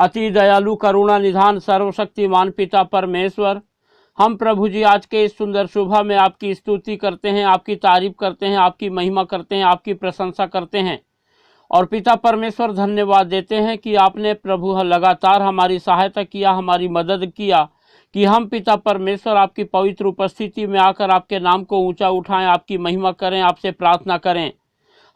अति दयालु करुणा निधान सर्वशक्तिमान पिता परमेश्वर, हम प्रभु जी आज के इस सुंदर सुबह में आपकी स्तुति करते हैं, आपकी तारीफ करते हैं, आपकी महिमा करते हैं, आपकी प्रशंसा करते हैं। और पिता परमेश्वर धन्यवाद देते हैं कि आपने प्रभु लगातार हमारी सहायता किया, हमारी मदद किया कि हम पिता परमेश्वर आपकी पवित्र उपस्थिति में आकर आपके नाम को ऊंचा उठाएं, आपकी महिमा करें, आपसे प्रार्थना करें।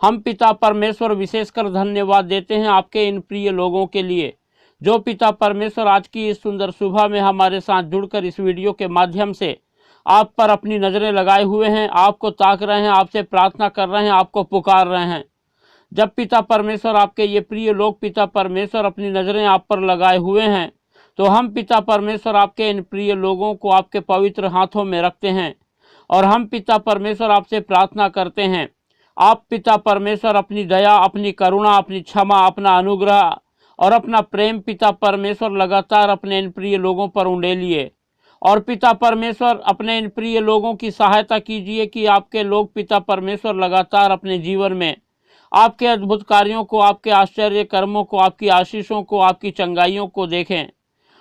हम पिता परमेश्वर विशेषकर धन्यवाद देते हैं आपके इन प्रिय लोगों के लिए जो पिता परमेश्वर आज की इस सुंदर सुबह में हमारे साथ जुड़कर इस वीडियो के माध्यम से आप पर अपनी नज़रें लगाए हुए हैं, आपको ताक रहे हैं, आपसे प्रार्थना कर रहे हैं, आपको पुकार रहे हैं। जब पिता परमेश्वर आपके ये प्रिय लोग पिता परमेश्वर अपनी नज़रें आप पर लगाए हुए हैं तो हम पिता परमेश्वर आपके इन प्रिय लोगों को आपके पवित्र हाथों में रखते हैं और हम पिता परमेश्वर आपसे प्रार्थना करते हैं। आप पिता परमेश्वर अपनी दया, अपनी करुणा, अपनी क्षमा, अपना अनुग्रह और अपना प्रेम पिता परमेश्वर लगातार अपने इन प्रिय लोगों पर उंडेलिए और पिता परमेश्वर अपने इन प्रिय लोगों की सहायता कीजिए कि आपके लोग पिता परमेश्वर लगातार अपने जीवन में आपके अद्भुत कार्यों को, आपके आश्चर्य कर्मों को, आपकी आशीषों को, आपकी चंगाइयों को देखें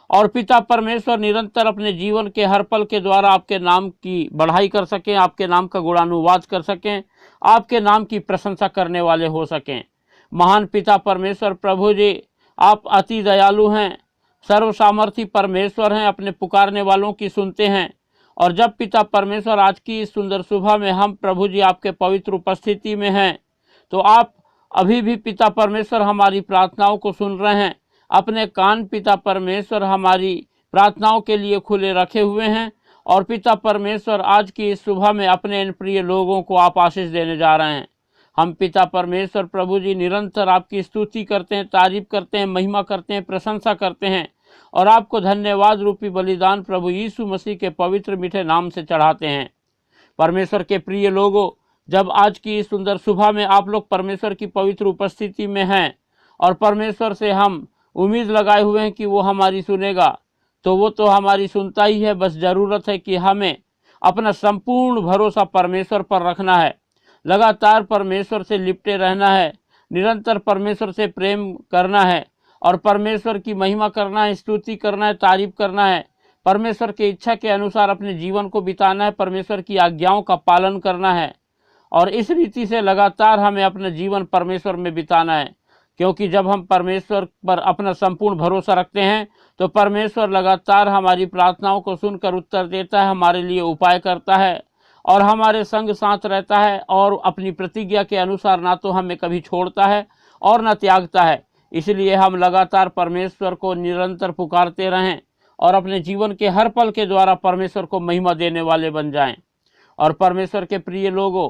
और पिता परमेश्वर निरंतर अपने जीवन के हर पल के द्वारा आपके नाम की बढ़ाई कर सकें, आपके नाम का गुणानुवाद कर सकें, आपके नाम की प्रशंसा करने वाले हो सकें। महान पिता परमेश्वर प्रभु जी, आप अति दयालु हैं, सर्व सामर्थी परमेश्वर हैं, अपने पुकारने वालों की सुनते हैं। और जब पिता परमेश्वर आज की इस सुंदर सुबह में हम प्रभु जी आपके पवित्र उपस्थिति में हैं तो आप अभी भी पिता परमेश्वर हमारी प्रार्थनाओं को सुन रहे हैं। अपने कान पिता परमेश्वर हमारी प्रार्थनाओं के लिए खुले रखे हुए हैं और पिता परमेश्वर आज की इस सुबह में अपने इन प्रिय लोगों को आप आशीष देने जा रहे हैं। हम पिता परमेश्वर प्रभु जी निरंतर आपकी स्तुति करते हैं, तारीफ करते हैं, महिमा करते हैं, प्रशंसा करते हैं और आपको धन्यवाद रूपी बलिदान प्रभु यीशु मसीह के पवित्र मीठे नाम से चढ़ाते हैं। परमेश्वर के प्रिय लोगों, जब आज की इस सुंदर सुबह में आप लोग परमेश्वर की पवित्र उपस्थिति में हैं और परमेश्वर से हम उम्मीद लगाए हुए हैं कि वो हमारी सुनेगा, तो वो तो हमारी सुनता ही है। बस ज़रूरत है कि हमें अपना संपूर्ण भरोसा परमेश्वर पर रखना है, लगातार परमेश्वर से लिपटे रहना है, निरंतर परमेश्वर से प्रेम करना है और परमेश्वर की महिमा करना है, स्तुति करना है, तारीफ करना है, परमेश्वर की इच्छा के अनुसार अपने जीवन को बिताना है, परमेश्वर की आज्ञाओं का पालन करना है और इस रीति से लगातार हमें अपना जीवन परमेश्वर में बिताना है। क्योंकि जब हम परमेश्वर पर अपना संपूर्ण भरोसा रखते हैं तो परमेश्वर लगातार हमारी प्रार्थनाओं को सुनकर उत्तर देता है, हमारे लिए उपाय करता है और हमारे संग साथ रहता है और अपनी प्रतिज्ञा के अनुसार ना तो हमें कभी छोड़ता है और ना त्यागता है। इसलिए हम लगातार परमेश्वर को निरंतर पुकारते रहें और अपने जीवन के हर पल के द्वारा परमेश्वर को महिमा देने वाले बन जाएं। और परमेश्वर के प्रिय लोगों,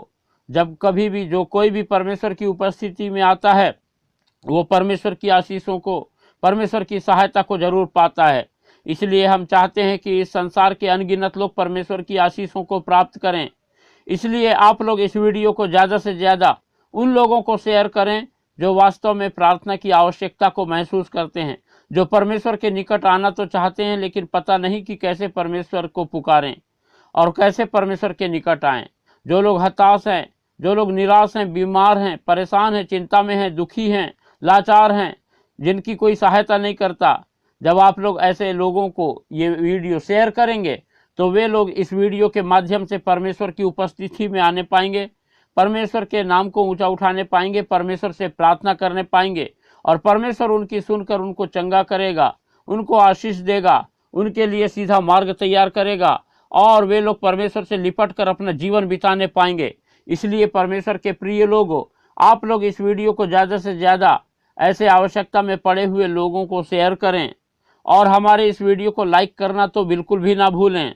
जब कभी भी जो कोई भी परमेश्वर की उपस्थिति में आता है वो परमेश्वर की आशीषों को, परमेश्वर की सहायता को जरूर पाता है। इसलिए हम चाहते हैं कि इस संसार के अनगिनत लोग परमेश्वर की आशीषों को प्राप्त करें। इसलिए आप लोग इस वीडियो को ज़्यादा से ज़्यादा उन लोगों को शेयर करें जो वास्तव में प्रार्थना की आवश्यकता को महसूस करते हैं, जो परमेश्वर के निकट आना तो चाहते हैं लेकिन पता नहीं कि कैसे परमेश्वर को पुकारें और कैसे परमेश्वर के निकट आएँ। जो लोग हताश हैं, जो लोग निराश हैं, बीमार हैं, परेशान हैं, चिंता में हैं, दुखी हैं, लाचार हैं, जिनकी कोई सहायता नहीं करता, जब आप लोग ऐसे लोगों को ये वीडियो शेयर करेंगे तो वे लोग इस वीडियो के माध्यम से परमेश्वर की उपस्थिति में आने पाएंगे, परमेश्वर के नाम को ऊंचा उठाने पाएंगे, परमेश्वर से प्रार्थना करने पाएंगे और परमेश्वर उनकी सुनकर उनको चंगा करेगा, उनको आशीष देगा, उनके लिए सीधा मार्ग तैयार करेगा और वे लोग परमेश्वर से लिपट कर अपना जीवन बिताने पाएंगे। इसलिए परमेश्वर के प्रिय लोगों, आप लोग इस वीडियो को ज़्यादा से ज़्यादा ऐसे आवश्यकता में पड़े हुए लोगों को शेयर करें और हमारे इस वीडियो को लाइक करना तो बिल्कुल भी ना भूलें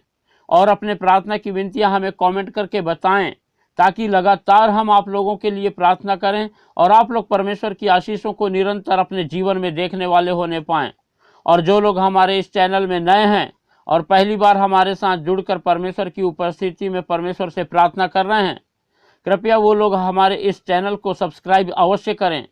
और अपने प्रार्थना की विनतियां हमें कमेंट करके बताएं ताकि लगातार हम आप लोगों के लिए प्रार्थना करें और आप लोग परमेश्वर की आशीषों को निरंतर अपने जीवन में देखने वाले होने पाएँ। और जो लोग हमारे इस चैनल में नए हैं और पहली बार हमारे साथ जुड़कर परमेश्वर की उपस्थिति में परमेश्वर से प्रार्थना कर रहे हैं, कृपया वो लोग हमारे इस चैनल को सब्सक्राइब अवश्य करें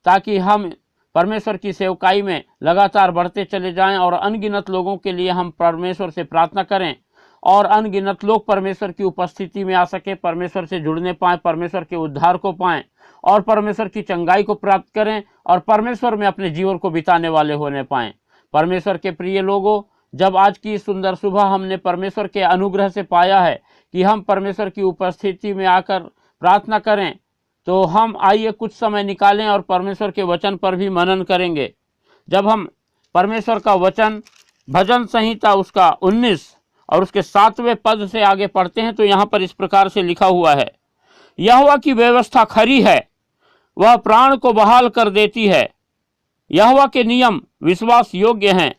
ताकि हम परमेश्वर की सेवकाई में लगातार बढ़ते चले जाएं और अनगिनत लोगों के लिए हम परमेश्वर से प्रार्थना करें और अनगिनत लोग परमेश्वर की उपस्थिति में आ सके, परमेश्वर से जुड़ने पाएँ, परमेश्वर के उद्धार को पाएँ और परमेश्वर की चंगाई को प्राप्त करें और परमेश्वर में अपने जीवन को बिताने वाले होने पाएँ। परमेश्वर के प्रिय लोगों, जब आज की सुंदर सुबह हमने परमेश्वर के अनुग्रह से पाया है कि हम परमेश्वर की उपस्थिति में आकर प्रार्थना करें, तो हम आइए कुछ समय निकालें और परमेश्वर के वचन पर भी मनन करेंगे। जब हम परमेश्वर का वचन भजन संहिता उसका 19 और उसके 7वें पद से आगे पढ़ते हैं तो यहाँ पर इस प्रकार से लिखा हुआ है, यहोवा की व्यवस्था खरी है, वह प्राण को बहाल कर देती है। यहोवा के नियम विश्वास योग्य हैं,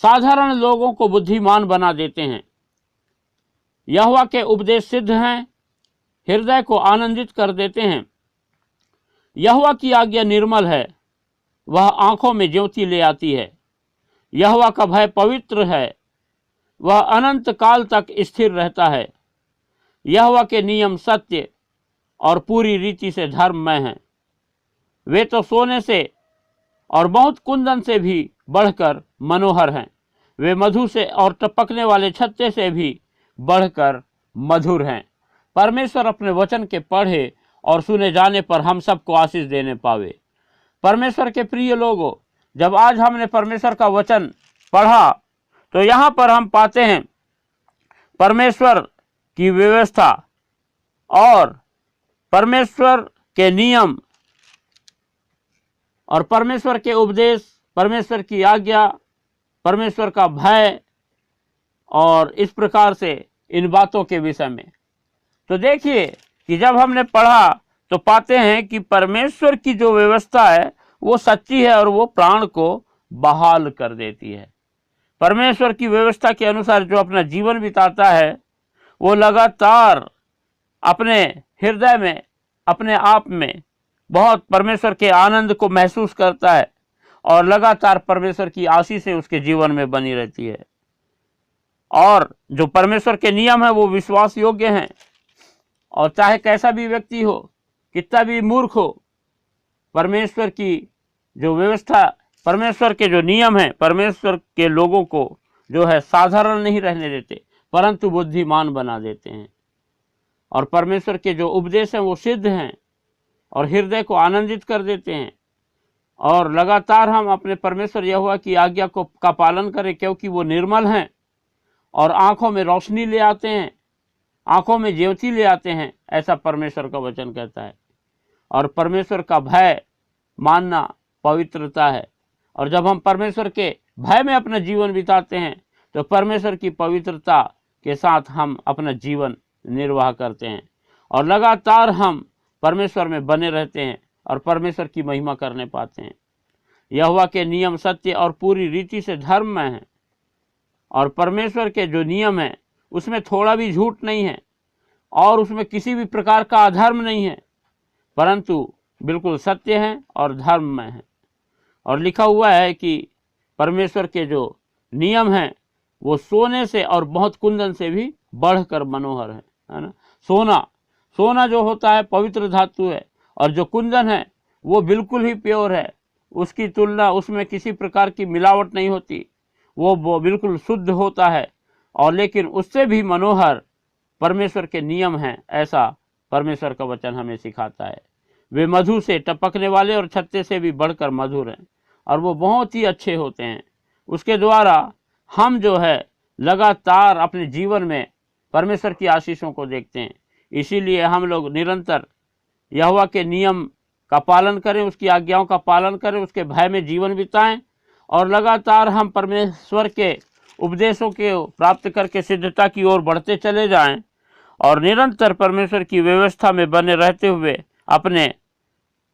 साधारण लोगों को बुद्धिमान बना देते हैं। यहोवा के उपदेश सिद्ध हैं, हृदय को आनंदित कर देते हैं। यहोवा की आज्ञा निर्मल है, वह आंखों में ज्योति ले आती है। यहोवा का भय पवित्र है, वह अनंत काल तक स्थिर रहता है। यहोवा के नियम सत्य और पूरी रीति से धर्ममय हैं। वे तो सोने से और बहुत कुंदन से भी बढ़कर मनोहर हैं। वे मधु से और टपकने वाले छत्ते से भी बढ़कर मधुर हैं। परमेश्वर अपने वचन के पढ़े और सुने जाने पर हम सबको आशीष देने पावे। परमेश्वर के प्रिय लोगों, जब आज हमने परमेश्वर का वचन पढ़ा तो यहाँ पर हम पाते हैं परमेश्वर की व्यवस्था और परमेश्वर के नियम और परमेश्वर के उपदेश, परमेश्वर की आज्ञा, परमेश्वर का भय और इस प्रकार से इन बातों के विषय में। तो देखिए कि जब हमने पढ़ा तो पाते हैं कि परमेश्वर की जो व्यवस्था है वो सच्ची है और वो प्राण को बहाल कर देती है। परमेश्वर की व्यवस्था के अनुसार जो अपना जीवन बिताता है वो लगातार अपने हृदय में, अपने आप में बहुत परमेश्वर के आनंद को महसूस करता है और लगातार परमेश्वर की आशीषें उसके जीवन में बनी रहती है। और जो परमेश्वर के नियम है वो विश्वास योग्य हैं और चाहे कैसा भी व्यक्ति हो, कितना भी मूर्ख हो, परमेश्वर की जो व्यवस्था, परमेश्वर के जो नियम हैं, परमेश्वर के लोगों को जो है साधारण नहीं रहने देते परंतु बुद्धिमान बना देते हैं। और परमेश्वर के जो उपदेश हैं वो सिद्ध हैं और हृदय को आनंदित कर देते हैं। और लगातार हम अपने परमेश्वर यहोवा की आज्ञा का पालन करें क्योंकि वो निर्मल हैं और आँखों में रोशनी ले आते हैं, आँखों में ज्योति ले आते हैं, ऐसा परमेश्वर का वचन कहता है। और परमेश्वर का भय मानना पवित्रता है और जब हम परमेश्वर के भय में अपना जीवन बिताते हैं तो परमेश्वर की पवित्रता के साथ हम अपना जीवन निर्वाह करते हैं और लगातार हम परमेश्वर में बने रहते हैं और परमेश्वर की महिमा करने पाते हैं। यहोवा के नियम सत्य और पूरी रीति से धर्ममय हैं और परमेश्वर के जो नियम हैं उसमें थोड़ा भी झूठ नहीं है और उसमें किसी भी प्रकार का अधर्म नहीं है परंतु बिल्कुल सत्य हैं और धर्ममय हैं। और लिखा हुआ है कि परमेश्वर के जो नियम हैं वो सोने से और बहुत कुंदन से भी बढ़कर मनोहर है ना। सोना जो होता है पवित्र धातु है और जो कुंदन है वो बिल्कुल ही प्योर है, उसकी तुलना, उसमें किसी प्रकार की मिलावट नहीं होती, वो बिल्कुल शुद्ध होता है और लेकिन उससे भी मनोहर परमेश्वर के नियम हैं, ऐसा परमेश्वर का वचन हमें सिखाता है। वे मधु से टपकने वाले और छत्ते से भी बढ़कर मधुर हैं और वो बहुत ही अच्छे होते हैं। उसके द्वारा हम जो है लगातार अपने जीवन में परमेश्वर की आशीषों को देखते हैं। इसीलिए हम लोग निरंतर यहोवा के नियम का पालन करें, उसकी आज्ञाओं का पालन करें, उसके भय में जीवन बिताएं और लगातार हम परमेश्वर के उपदेशों के प्राप्त करके सिद्धता की ओर बढ़ते चले जाएं और निरंतर परमेश्वर की व्यवस्था में बने रहते हुए अपने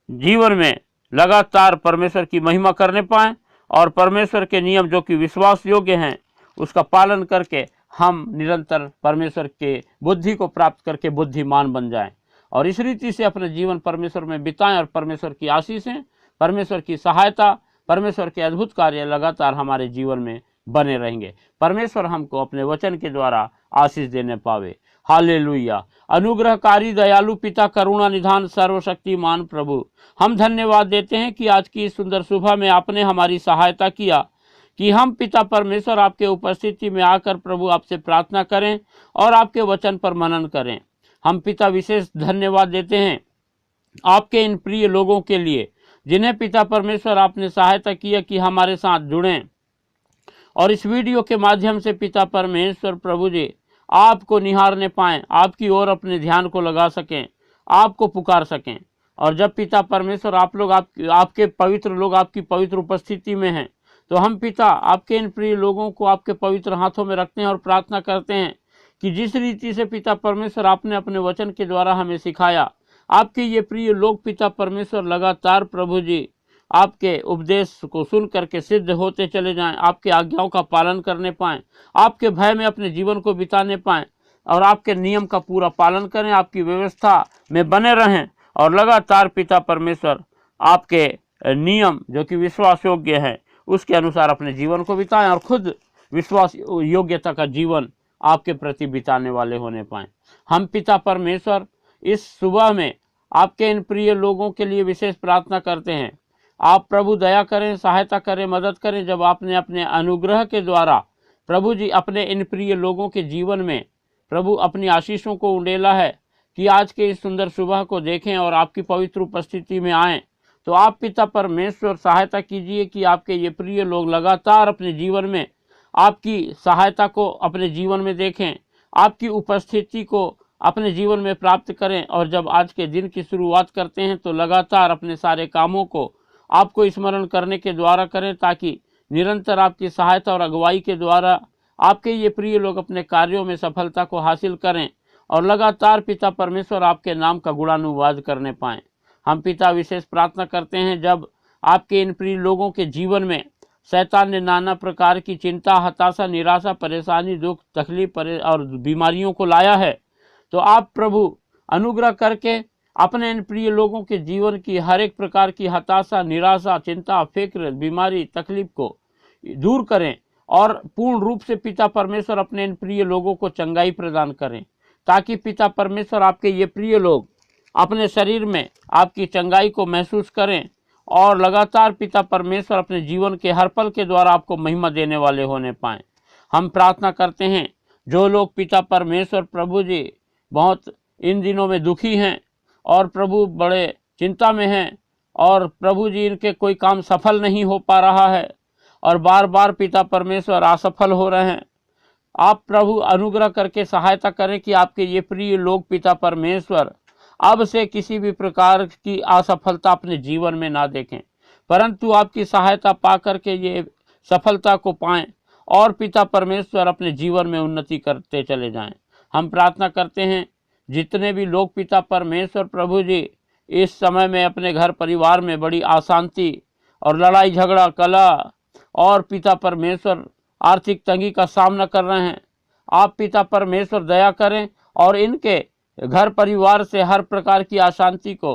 जीवन में लगातार परमेश्वर की महिमा करने पाएं और परमेश्वर के नियम जो कि विश्वास योग्य हैं उसका पालन करके हम निरंतर परमेश्वर के बुद्धि को प्राप्त करके बुद्धिमान बन जाएं और इस रीति से अपने जीवन परमेश्वर में बिताएं और परमेश्वर की आशीषें, परमेश्वर की सहायता, परमेश्वर के अद्भुत कार्य लगातार हमारे जीवन में बने रहेंगे। परमेश्वर हमको अपने वचन के द्वारा आशीष देने पावे। हालेलुया। अनुग्रहकारी दयालु पिता, करुणा निधान सर्वशक्तिमान प्रभु, हम धन्यवाद देते हैं कि आज की इस सुंदर सुबह में आपने हमारी सहायता किया कि हम पिता परमेश्वर आपके उपस्थिति में आकर प्रभु आपसे प्रार्थना करें और आपके वचन पर मनन करें। हम पिता विशेष धन्यवाद देते हैं आपके इन प्रिय लोगों के लिए जिन्हें पिता परमेश्वर आपने सहायता किया कि हमारे साथ जुड़ें और इस वीडियो के माध्यम से पिता परमेश्वर प्रभु जी आपको निहारने पाएं, आपकी ओर अपने ध्यान को लगा सकें, आपको पुकार सकें। और जब पिता परमेश्वर आप लोग आपके पवित्र लोग आपकी पवित्र उपस्थिति में हैं, तो हम पिता आपके इन प्रिय लोगों को आपके पवित्र हाथों में रखते हैं और प्रार्थना करते हैं कि जिस रीति से पिता परमेश्वर आपने अपने वचन के द्वारा हमें सिखाया, आपके ये प्रिय लोग पिता परमेश्वर लगातार प्रभु जी आपके उपदेश को सुन करके सिद्ध होते चले जाएं, आपके आज्ञाओं का पालन करने पाएं, आपके भय में अपने जीवन को बिताने पाएं और आपके नियम का पूरा पालन करें, आपकी व्यवस्था में बने रहें और लगातार पिता परमेश्वर आपके नियम जो कि विश्वास योग्य हैं उसके अनुसार अपने जीवन को बिताएं और खुद विश्वास योग्यता का जीवन आपके प्रति बिताने वाले होने पाएं। हम पिता परमेश्वर इस सुबह में आपके इन प्रिय लोगों के लिए विशेष प्रार्थना करते हैं। आप प्रभु दया करें, सहायता करें, मदद करें। जब आपने अपने अनुग्रह के द्वारा प्रभु जी अपने इन प्रिय लोगों के जीवन में प्रभु अपनी आशीषों को उंडेला है कि आज के इस सुंदर सुबह को देखें और आपकी पवित्र उपस्थिति में आएँ, तो आप पिता परमेश्वर सहायता कीजिए कि आपके ये प्रिय लोग लगातार अपने जीवन में आपकी सहायता को अपने जीवन में देखें, आपकी उपस्थिति को अपने जीवन में प्राप्त करें और जब आज के दिन की शुरुआत करते हैं तो लगातार अपने सारे कामों को आपको स्मरण करने के द्वारा करें, ताकि निरंतर आपकी सहायता और अगुवाई के द्वारा आपके ये प्रिय लोग अपने कार्यों में सफलता को हासिल करें और लगातार पिता परमेश्वर आपके नाम का गुणानुवाद करने पाएं। हम पिता विशेष प्रार्थना करते हैं जब आपके इन प्रिय लोगों के जीवन में शैतान ने नाना प्रकार की चिंता, हताशा, निराशा, परेशानी, दुख, तकलीफ और बीमारियों को लाया है, तो आप प्रभु अनुग्रह करके अपने इन प्रिय लोगों के जीवन की हर एक प्रकार की हताशा, निराशा, चिंता, फिक्र, बीमारी, तकलीफ को दूर करें और पूर्ण रूप से पिता परमेश्वर अपने इन प्रिय लोगों को चंगाई प्रदान करें, ताकि पिता परमेश्वर आपके ये प्रिय लोग अपने शरीर में आपकी चंगाई को महसूस करें और लगातार पिता परमेश्वर अपने जीवन के हर पल के द्वारा आपको महिमा देने वाले होने पाएं। हम प्रार्थना करते हैं जो लोग पिता परमेश्वर प्रभु जी बहुत इन दिनों में दुखी हैं और प्रभु बड़े चिंता में हैं और प्रभु जी इनके कोई काम सफल नहीं हो पा रहा है और बार बार पिता परमेश्वर असफल हो रहे हैं, आप प्रभु अनुग्रह करके सहायता करें कि आपके ये प्रिय लोग पिता परमेश्वर अब से किसी भी प्रकार की असफलता अपने जीवन में ना देखें, परंतु आपकी सहायता पा करके ये सफलता को पाएं और पिता परमेश्वर अपने जीवन में उन्नति करते चले जाएं। हम प्रार्थना करते हैं जितने भी लोग पिता परमेश्वर प्रभु जी इस समय में अपने घर परिवार में बड़ी अशांति और लड़ाई झगड़ा, कलह और पिता परमेश्वर आर्थिक तंगी का सामना कर रहे हैं, आप पिता परमेश्वर दया करें और इनके घर परिवार से हर प्रकार की अशांति को,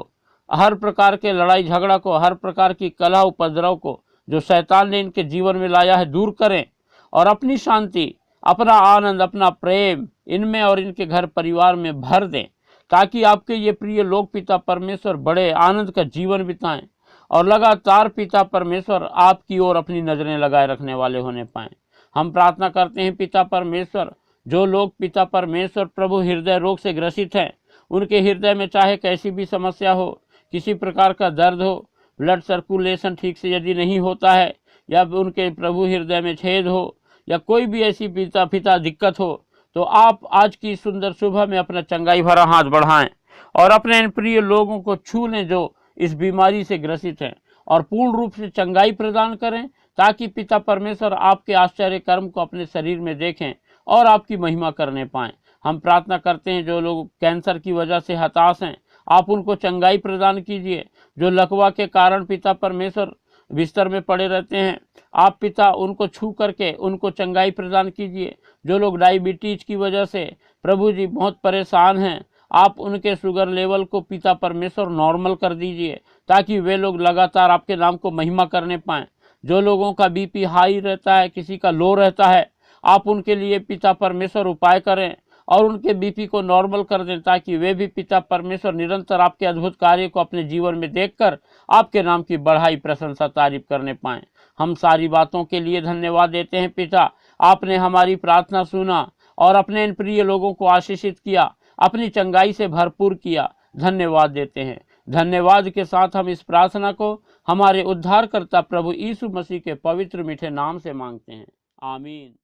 हर प्रकार के लड़ाई झगड़ा को, हर प्रकार की कलह उपद्रव को जो शैतान ने इनके जीवन में लाया है दूर करें और अपनी शांति, अपना आनंद, अपना प्रेम इनमें और इनके घर परिवार में भर दें, ताकि आपके ये प्रिय लोग पिता परमेश्वर बड़े आनंद का जीवन बिताएं और लगातार पिता परमेश्वर आपकी ओर अपनी नज़रें लगाए रखने वाले होने पाएं। हम प्रार्थना करते हैं पिता परमेश्वर जो लोग पिता परमेश्वर प्रभु हृदय रोग से ग्रसित हैं, उनके हृदय में चाहे कैसी भी समस्या हो, किसी प्रकार का दर्द हो, ब्लड सर्कुलेशन ठीक से यदि नहीं होता है या उनके प्रभु हृदय में छेद हो या कोई भी ऐसी पिता दिक्कत हो, तो आप आज की सुंदर सुबह में अपना चंगाई भरा हाथ बढ़ाएं और अपने इन प्रिय लोगों को छू लें जो इस बीमारी से ग्रसित हैं और पूर्ण रूप से चंगाई प्रदान करें, ताकि पिता परमेश्वर आपके आश्चर्य कर्म को अपने शरीर में देखें और आपकी महिमा करने पाएं। हम प्रार्थना करते हैं जो लोग कैंसर की वजह से हताश हैं, आप उनको चंगाई प्रदान कीजिए। जो लकवा के कारण पिता परमेश्वर बिस्तर में पड़े रहते हैं, आप पिता उनको छू करके उनको चंगाई प्रदान कीजिए। जो लोग डायबिटीज की वजह से प्रभु जी बहुत परेशान हैं, आप उनके शुगर लेवल को पिता परमेश्वर नॉर्मल कर दीजिए, ताकि वे लोग लगातार आपके नाम को महिमा करने पाएँ। जो लोगों का बीपी हाई रहता है, किसी का लो रहता है, आप उनके लिए पिता परमेश्वर उपाय करें और उनके बीपी को नॉर्मल कर दें, ताकि वे भी पिता परमेश्वर निरंतर आपके अद्भुत कार्य को अपने जीवन में देखकर आपके नाम की बढ़ाई, प्रशंसा, तारीफ करने पाएं। हम सारी बातों के लिए धन्यवाद देते हैं पिता। आपने हमारी प्रार्थना सुना और अपने इन प्रिय लोगों को आशीषित किया, अपनी चंगाई से भरपूर किया। धन्यवाद देते हैं। धन्यवाद के साथ हम इस प्रार्थना को हमारे उद्धारकर्ता प्रभु यीशु मसीह के पवित्र मीठे नाम से मांगते हैं। आमीन।